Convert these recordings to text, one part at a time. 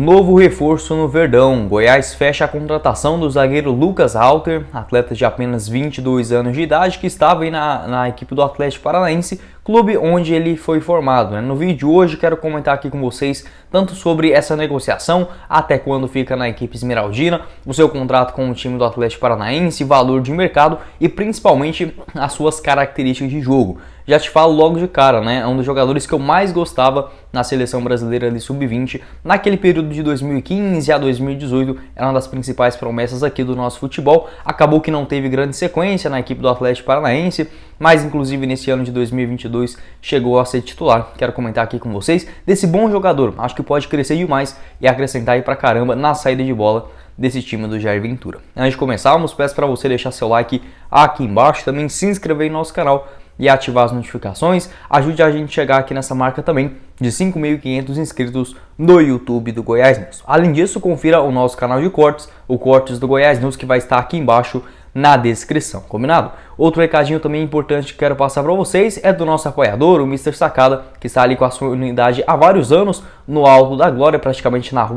Novo reforço no Verdão. Goiás fecha a contratação do zagueiro Lucas Halter, atleta de apenas 22 anos de idade, que estava aí na equipe do Atlético Paranaense, clube onde ele foi formado. No vídeo de hoje quero comentar aqui com vocês tanto sobre essa negociação, até quando fica na equipe esmeraldina, o seu contrato com o time do Atlético Paranaense, valor de mercado e principalmente as suas características de jogo. Já te falo logo de cara, né? É um dos jogadores que eu mais gostava na seleção brasileira de sub-20. Naquele período de 2015 a 2018, era uma das principais promessas aqui do nosso futebol. Acabou que não teve grande sequência na equipe do Atlético Paranaense, mas inclusive nesse ano de 2022 chegou a ser titular. Quero comentar aqui com vocês desse bom jogador. Acho que pode crescer demais e acrescentar aí pra caramba na saída de bola desse time do Jair Ventura. Antes de começarmos, peço para você deixar seu like aqui embaixo, também se inscrever no nosso canal e ativar as notificações. Ajude a gente a chegar aqui nessa marca também de 5.500 inscritos no YouTube do Goiás News. Além disso, confira o nosso canal de cortes, o Cortes do Goiás News, que vai estar aqui embaixo na descrição, combinado? Outro recadinho também importante que quero passar para vocês é do nosso apoiador, o Mr. Sacada, que está ali com a sua unidade há vários anos no Alto da Glória, praticamente na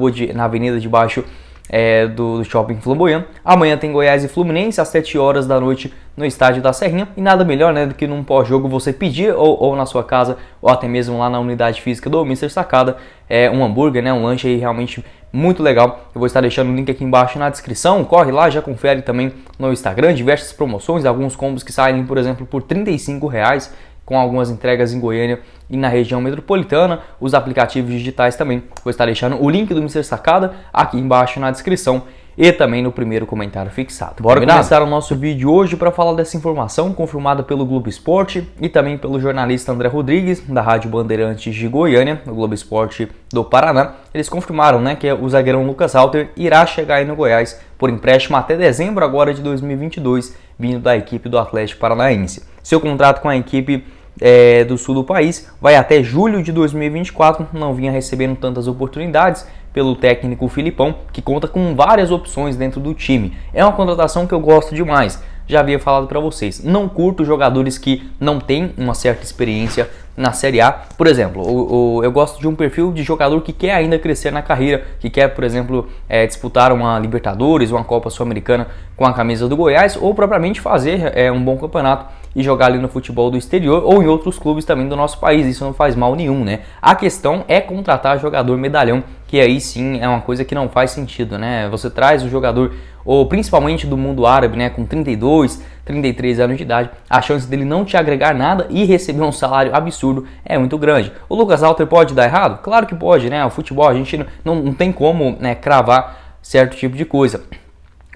avenida de baixo do Shopping Flamboyant. Amanhã tem Goiás e Fluminense às 7 horas da noite no estádio da Serrinha, e nada melhor, né, do que num pós-jogo você pedir ou na sua casa ou até mesmo lá na unidade física do Mr. Sacada um hambúrguer, né, um lanche aí realmente muito legal. Eu vou estar deixando o link aqui embaixo na descrição, corre lá, já confere também no Instagram, diversas promoções, alguns combos que saem, por exemplo, por R$35, com algumas entregas em Goiânia e na região metropolitana, os aplicativos digitais também. Vou estar deixando o link do Mr. Sacada aqui embaixo na descrição e também no primeiro comentário fixado. Bora começar o nosso vídeo hoje para falar dessa informação confirmada pelo Globo Esporte e também pelo jornalista André Rodrigues, da Rádio Bandeirantes de Goiânia, do Globo Esporte do Paraná. Eles confirmaram, né, que o zagueirão Lucas Halter irá chegar aí no Goiás por empréstimo até dezembro agora de 2022, vindo da equipe do Atlético Paranaense. Seu contrato com a equipe do sul do país vai até julho de 2024, não vinha recebendo tantas oportunidades pelo técnico Filipão, que conta com várias opções dentro do time. É uma contratação que eu gosto demais, já havia falado para vocês, não curto jogadores que não têm uma certa experiência na Série A. Por exemplo, eu gosto de um perfil de jogador que quer ainda crescer na carreira, que quer, por exemplo, disputar uma Libertadores, uma Copa Sul-Americana com a camisa do Goiás, ou propriamente fazer um bom campeonato e jogar ali no futebol do exterior ou em outros clubes também do nosso país. Isso não faz mal nenhum, né? A questão é contratar jogador medalhão, que aí sim é uma coisa que não faz sentido, né? Você traz o jogador, ou principalmente do mundo árabe, né, com 32, 33 anos de idade, a chance dele não te agregar nada e receber um salário absurdo é muito grande. O Lucas Halter pode dar errado? Claro que pode, né? O futebol a gente não tem como, né, cravar certo tipo de coisa.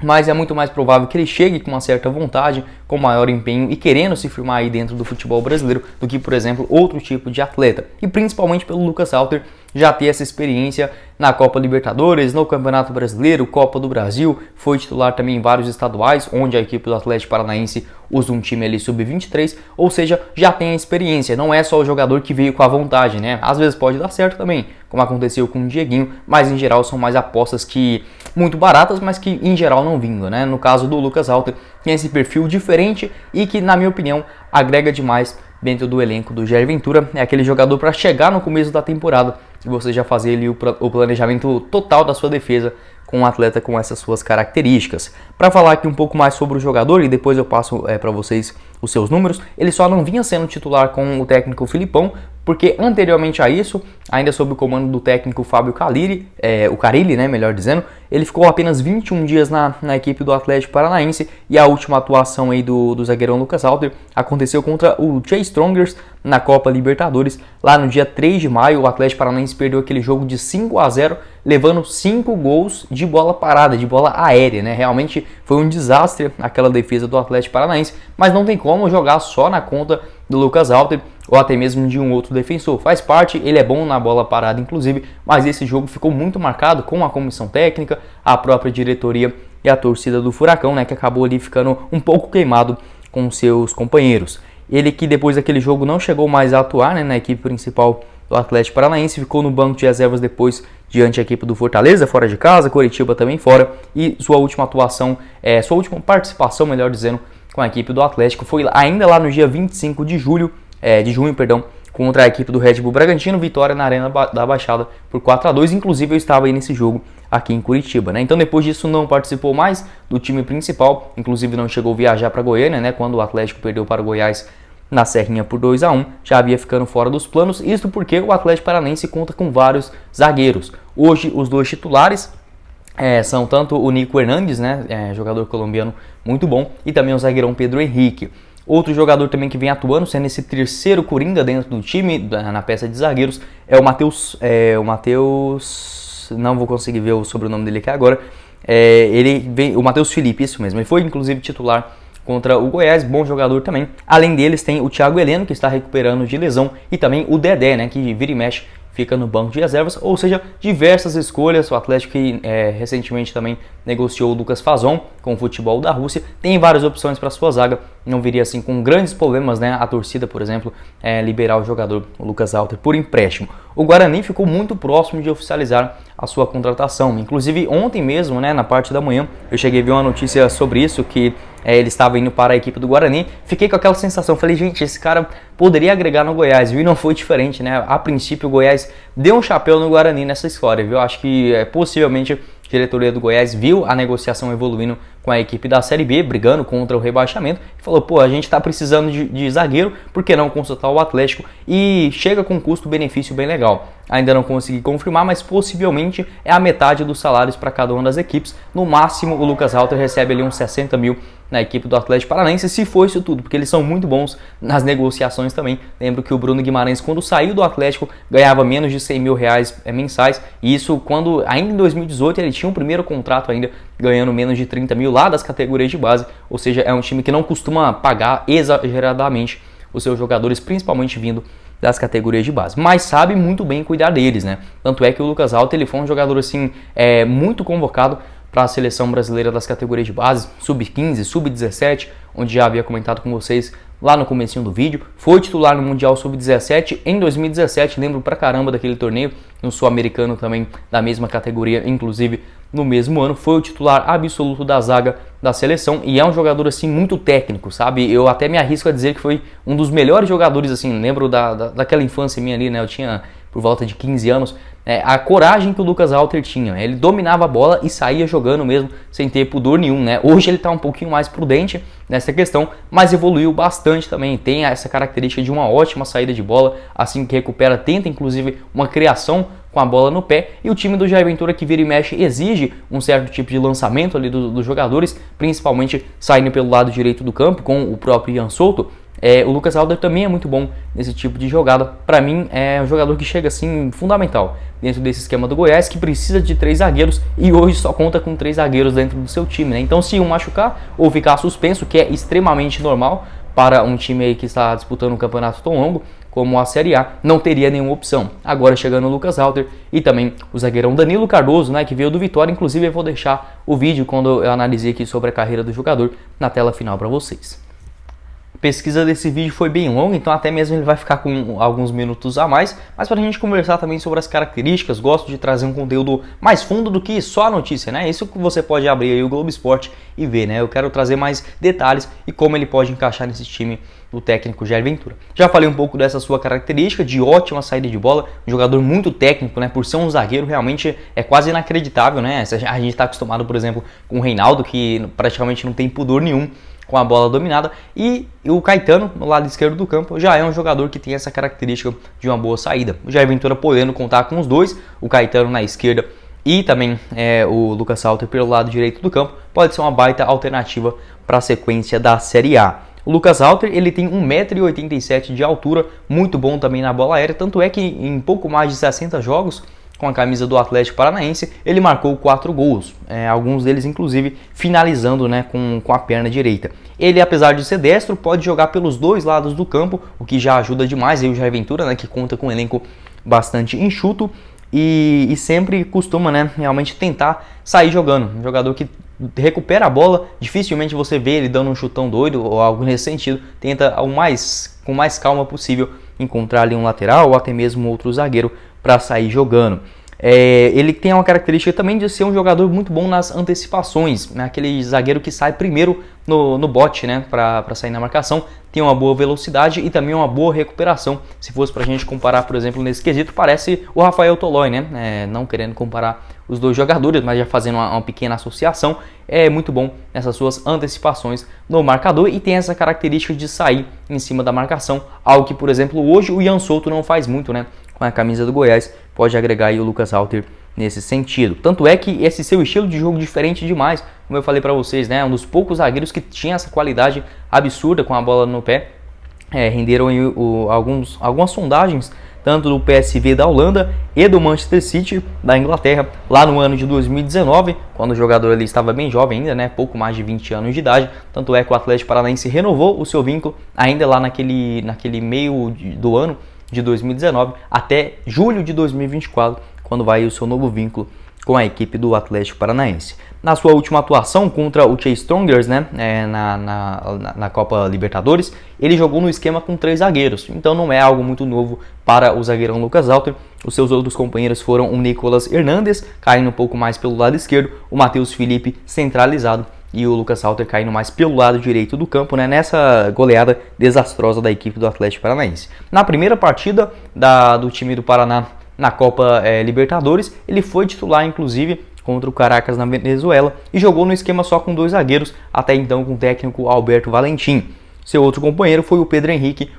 Mas é muito mais provável que ele chegue com uma certa vontade, com maior empenho e querendo se firmar aí dentro do futebol brasileiro do que, por exemplo, outro tipo de atleta. E principalmente pelo Lucas Halter já ter essa experiência na Copa Libertadores, no Campeonato Brasileiro, Copa do Brasil, foi titular também em vários estaduais, onde a equipe do Atlético Paranaense usa um time ali sub-23, ou seja, já tem a experiência, não é só o jogador que veio com a vontade, né? Às vezes pode dar certo também, como aconteceu com o Dieguinho, mas em geral são mais apostas que muito baratas, mas que em geral não vingam, né? No caso do Lucas Halter, tem esse perfil diferente e que, na minha opinião, agrega demais dentro do elenco do Jair Ventura. É aquele jogador para chegar no começo da temporada e você já fazer ali o planejamento total da sua defesa com um atleta com essas suas características. Para falar aqui um pouco mais sobre o jogador e depois eu passo para vocês os seus números, ele só não vinha sendo titular com o técnico Filipão, porque anteriormente a isso, ainda sob o comando do técnico Fábio Carilli, o Carilli, né, melhor dizendo, ele ficou apenas 21 dias na equipe do Atlético Paranaense e a última atuação aí do zagueirão Lucas Halter aconteceu contra o Jay Strongers na Copa Libertadores, lá no dia 3 de maio. O Atlético Paranaense perdeu aquele jogo de 5-0, levando 5 gols de bola parada, de bola aérea, né? Realmente foi um desastre aquela defesa do Atlético Paranaense, mas não tem como jogar só na conta do Lucas Halter ou até mesmo de um outro defensor. Faz parte, ele é bom na bola parada inclusive, mas esse jogo ficou muito marcado com a comissão técnica, a própria diretoria e a torcida do Furacão, né, que acabou ali ficando um pouco queimado com seus companheiros. Ele que depois daquele jogo não chegou mais a atuar, né, na equipe principal do Atlético Paranaense, ficou no banco de reservas depois diante da equipe do Fortaleza, fora de casa, Coritiba também fora, e sua última atuação, sua última participação, melhor dizendo, com a equipe do Atlético foi ainda lá no dia 25 de junho, contra a equipe do Red Bull Bragantino, vitória na Arena da Baixada por 4-2, inclusive eu estava aí nesse jogo aqui em Curitiba, né? Então depois disso não participou mais do time principal, inclusive não chegou a viajar para Goiânia, né? Quando o Atlético perdeu para o Goiás na Serrinha por 2-1, já havia ficando fora dos planos, isso porque o Atlético Paranaense conta com vários zagueiros. Hoje os dois titulares são tanto o Nico Hernandes, né? Jogador colombiano muito bom, e também o zagueirão Pedro Henrique. Outro jogador também que vem atuando, sendo esse terceiro coringa dentro do time, na peça de zagueiros, é o Matheus, não vou conseguir ver o sobrenome dele aqui agora, o Matheus Felipe, isso mesmo, ele foi inclusive titular contra o Goiás, bom jogador também. Além deles tem o Thiago Heleno, que está recuperando de lesão, e também o Dedé, né, que vira e mexe, fica no banco de reservas, ou seja, diversas escolhas. O Atlético que recentemente também negociou o Lucas Fazon com o futebol da Rússia, tem várias opções para sua zaga, não viria assim com grandes problemas, né? A torcida, por exemplo, liberar o jogador o Lucas Halter por empréstimo. O Guarani ficou muito próximo de oficializar a sua contratação, inclusive ontem mesmo, né, na parte da manhã, eu cheguei a ver uma notícia sobre isso, que ele estava indo para a equipe do Guarani. Fiquei com aquela sensação, falei, gente, esse cara poderia agregar no Goiás, viu? E não foi diferente, né? A princípio o Goiás deu um chapéu no Guarani nessa história, viu? Acho que possivelmente a diretoria do Goiás viu a negociação evoluindo com a equipe da Série B, brigando contra o rebaixamento, e falou, pô, a gente está precisando de zagueiro, por que não consultar o Atlético? E chega com um custo-benefício bem legal. Ainda não consegui confirmar, mas possivelmente é a metade dos salários para cada uma das equipes. No máximo, o Lucas Halter recebe ali uns 60 mil na equipe do Atlético Paranaense, se for isso tudo, porque eles são muito bons nas negociações também. Lembro que o Bruno Guimarães, quando saiu do Atlético, ganhava menos de 100 mil reais mensais, e isso quando, ainda em 2018, ele tinha um primeiro contrato ainda, ganhando menos de 30 mil lá das categorias de base, ou seja, é um time que não costuma pagar exageradamente os seus jogadores, principalmente vindo das categorias de base, mas sabe muito bem cuidar deles, né? Tanto é que o Lucas Halter, ele foi um jogador assim, muito convocado para a seleção brasileira das categorias de base, sub-15, sub-17, onde já havia comentado com vocês lá no comecinho do vídeo. Foi titular no Mundial Sub-17 em 2017, lembro pra caramba daquele torneio, no Sul-Americano também da mesma categoria, inclusive no mesmo ano. Foi o titular absoluto da zaga da seleção e é um jogador assim muito técnico, sabe? Eu até me arrisco a dizer que foi um dos melhores jogadores, assim, lembro daquela infância minha ali, né? Eu tinha por volta de 15 anos, a coragem que o Lucas Halter tinha, ele dominava a bola e saía jogando mesmo, sem ter pudor nenhum, né? Hoje ele está um pouquinho mais prudente nessa questão, mas evoluiu bastante também, tem essa característica de uma ótima saída de bola, assim que recupera, tenta inclusive uma criação com a bola no pé, e o time do Jair Ventura, que vira e mexe, exige um certo tipo de lançamento ali dos jogadores, principalmente saindo pelo lado direito do campo, com o próprio Ian Souto. O Lucas Halter também é muito bom nesse tipo de jogada. Para mim é um jogador que chega assim fundamental dentro desse esquema do Goiás, que precisa de 3 zagueiros e hoje só conta com 3 zagueiros dentro do seu time, né? Então se um machucar ou ficar suspenso, que é extremamente normal para um time aí que está disputando um campeonato tão longo como a Série A, não teria nenhuma opção. Agora chegando o Lucas Halter e também o zagueirão Danilo Cardoso, né, que veio do Vitória. Inclusive eu vou deixar o vídeo quando eu analisei aqui sobre a carreira do jogador na tela final para vocês. A pesquisa desse vídeo foi bem longa, então até mesmo ele vai ficar com alguns minutos a mais, mas para a gente conversar também sobre as características, gosto de trazer um conteúdo mais fundo do que só a notícia, né? Isso que você pode abrir aí o Globo Esporte e ver, né? Eu quero trazer mais detalhes e como ele pode encaixar nesse time do técnico Jair Ventura. Já falei um pouco dessa sua característica de ótima saída de bola, um jogador muito técnico, né? Por ser um zagueiro, realmente é quase inacreditável, né? A gente está acostumado, por exemplo, com o Reinaldo, que praticamente não tem pudor nenhum com a bola dominada, e o Caetano, no lado esquerdo do campo, já é um jogador que tem essa característica de uma boa saída. O Jair Ventura podendo contar com os dois, o Caetano na esquerda e também o Lucas Halter pelo lado direito do campo, pode ser uma baita alternativa para a sequência da Série A. O Lucas Halter, ele tem 1,87 m de altura, muito bom também na bola aérea, tanto é que em pouco mais de 60 jogos com a camisa do Atlético Paranaense, ele marcou 4 gols, alguns deles inclusive finalizando, né, com a perna direita. Ele, apesar de ser destro, pode jogar pelos dois lados do campo, o que já ajuda demais aí o Jair Ventura, né, que conta com um elenco bastante enxuto e sempre costuma, né, realmente tentar sair jogando. Um jogador que recupera a bola, dificilmente você vê ele dando um chutão doido ou algo nesse sentido, tenta com mais calma possível encontrar ali um lateral ou até mesmo outro zagueiro para sair jogando. Ele tem uma característica também de ser um jogador muito bom nas antecipações, né? Aquele zagueiro que sai primeiro no bote, né, para sair na marcação, tem uma boa velocidade e também uma boa recuperação. Se fosse para a gente comparar, por exemplo, nesse quesito, parece o Rafael Tolói, né? Não querendo comparar os dois jogadores, mas já fazendo uma pequena associação, é muito bom nessas suas antecipações no marcador e tem essa característica de sair em cima da marcação, algo que, por exemplo, hoje o Ian Souto não faz muito, né? Com a camisa do Goiás, pode agregar aí o Lucas Halter nesse sentido. Tanto é que esse seu estilo de jogo diferente demais, como eu falei para vocês, né? Um dos poucos zagueiros que tinha essa qualidade absurda com a bola no pé. Renderam aí algumas sondagens, tanto do PSV da Holanda e do Manchester City da Inglaterra, lá no ano de 2019, quando o jogador ali estava bem jovem ainda, né? Pouco mais de 20 anos de idade. Tanto é que o Atlético Paranaense renovou o seu vínculo ainda lá naquele meio do ano de 2019 até julho de 2024, quando vai o seu novo vínculo com a equipe do Atlético Paranaense. Na sua última atuação contra o Chase Strongers, né, na Copa Libertadores, ele jogou no esquema com 3 zagueiros, então não é algo muito novo para o zagueirão Lucas Halter. Os seus outros companheiros foram o Nicolas Hernandes, caindo um pouco mais pelo lado esquerdo, o Matheus Felipe centralizado e o Lucas Halter caindo mais pelo lado direito do campo, né, nessa goleada desastrosa da equipe do Atlético Paranaense. Na primeira partida do time do Paraná na Copa Libertadores, ele foi titular inclusive contra o Caracas na Venezuela e jogou no esquema só com 2 zagueiros, até então com o técnico Alberto Valentim. Seu outro companheiro foi o Pedro Henrique,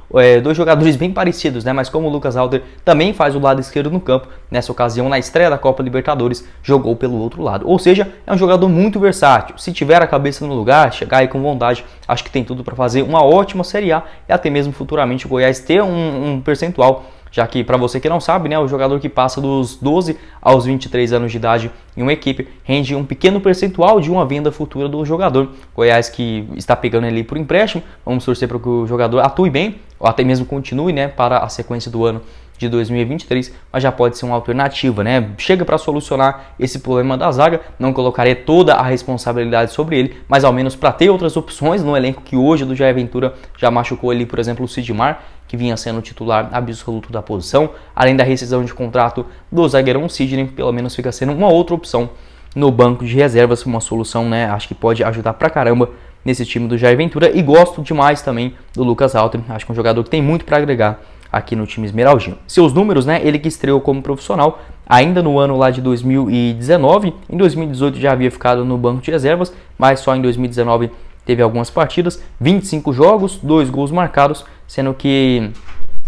2 jogadores bem parecidos, né? Mas como o Lucas Halter também faz o lado esquerdo no campo, nessa ocasião, na estreia da Copa Libertadores, jogou pelo outro lado. Ou seja, é um jogador muito versátil. Se tiver a cabeça no lugar, chegar aí com vontade, acho que tem tudo para fazer uma ótima Série A e até mesmo futuramente o Goiás ter um percentual, já que, para você que não sabe, né, o jogador que passa dos 12 aos 23 anos de idade em uma equipe rende um pequeno percentual de uma venda futura do jogador. Goiás que está pegando ele por empréstimo, vamos torcer para que o jogador atue bem, ou até mesmo continue, né, para a sequência do ano de 2023, mas já pode ser uma alternativa, né? Chega para solucionar esse problema da zaga, não colocaria toda a responsabilidade sobre ele, mas ao menos para ter outras opções no elenco que hoje do Jair Ventura já machucou ali, por exemplo, o Sidmar, que vinha sendo o titular absoluto da posição, além da rescisão de contrato do zagueirão Sidney, pelo menos fica sendo uma outra opção no banco de reservas, uma solução, né? Acho que pode ajudar pra caramba nesse time do Jair Ventura e gosto demais também do Lucas Halter, acho que é um jogador que tem muito para agregar aqui no time esmeraldino. Seus números, né, ele que estreou como profissional ainda no ano lá de 2019, em 2018 já havia ficado no banco de reservas, mas só em 2019 teve algumas partidas, 25 jogos, 2 gols marcados, sendo que,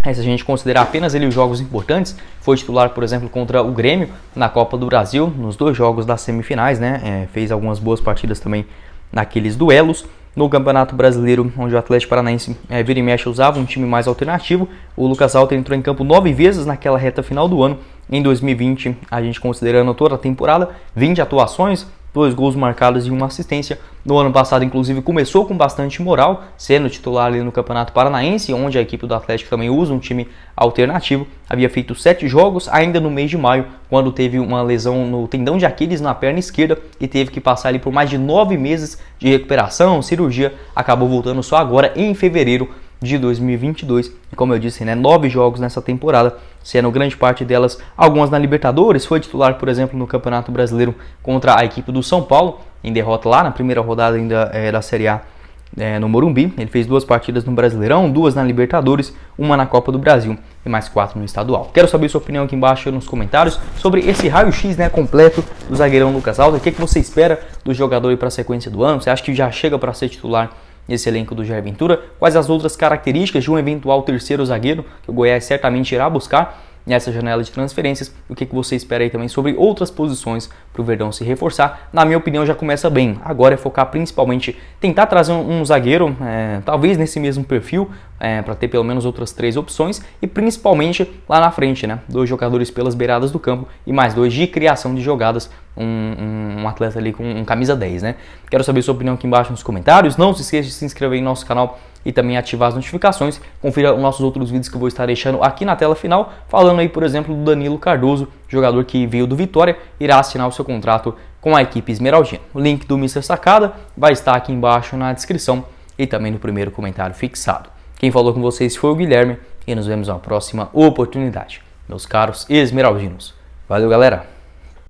se a gente considerar apenas ele os jogos importantes, foi titular, por exemplo, contra o Grêmio na Copa do Brasil, nos 2 jogos das semifinais, né, fez algumas boas partidas também naqueles duelos. No Campeonato Brasileiro, onde o Atlético Paranaense vira e mexe usava um time mais alternativo, o Lucas Halter entrou em campo 9 vezes naquela reta final do ano. Em 2020, a gente considerando toda a temporada, 20 atuações, 2 gols marcados e 1 assistência. No ano passado, inclusive, começou com bastante moral, sendo titular ali no Campeonato Paranaense, onde a equipe do Atlético também usa um time alternativo. Havia feito 7 jogos ainda no mês de maio, quando teve uma lesão no tendão de Aquiles na perna esquerda e teve que passar ali por mais de 9 meses de recuperação, cirurgia. Acabou voltando só agora em fevereiro de 2022. E como eu disse, né, 9 jogos nessa temporada, sendo grande parte delas algumas na Libertadores. Foi titular, por exemplo, no Campeonato Brasileiro contra a equipe do São Paulo, em derrota lá na primeira rodada ainda da Série A no Morumbi. Ele fez 2 partidas no Brasileirão, 2 na Libertadores, 1 na Copa do Brasil e mais 4 no estadual. Quero saber sua opinião aqui embaixo nos comentários sobre esse raio-x, né, completo do zagueirão Lucas Halter. O que você espera do jogador para a sequência do ano? Você acha que já chega para ser titular nesse elenco do Jair Ventura? Quais as outras características de um eventual terceiro zagueiro que o Goiás certamente irá buscar nessa janela de transferências? O que você espera aí também sobre outras posições para o Verdão se reforçar? Na minha opinião, já começa bem. Agora é focar principalmente, tentar trazer um zagueiro, talvez nesse mesmo perfil, para ter pelo menos outras 3 opções, e principalmente lá na frente, né? 2 jogadores pelas beiradas do campo e mais 2 de criação de jogadas, um atleta ali com camisa 10, né? Quero saber sua opinião aqui embaixo nos comentários. Não se esqueça de se inscrever em nosso canal e também ativar as notificações. Confira os nossos outros vídeos que eu vou estar deixando aqui na tela final, falando aí, por exemplo, do Danilo Cardoso, jogador que veio do Vitória, irá assinar o seu contrato com a equipe esmeraldina. O link do Mr. Sacada vai estar aqui embaixo na descrição e também no primeiro comentário fixado. Quem falou com vocês foi o Guilherme e nos vemos na próxima oportunidade, meus caros esmeraldinos. Valeu, galera!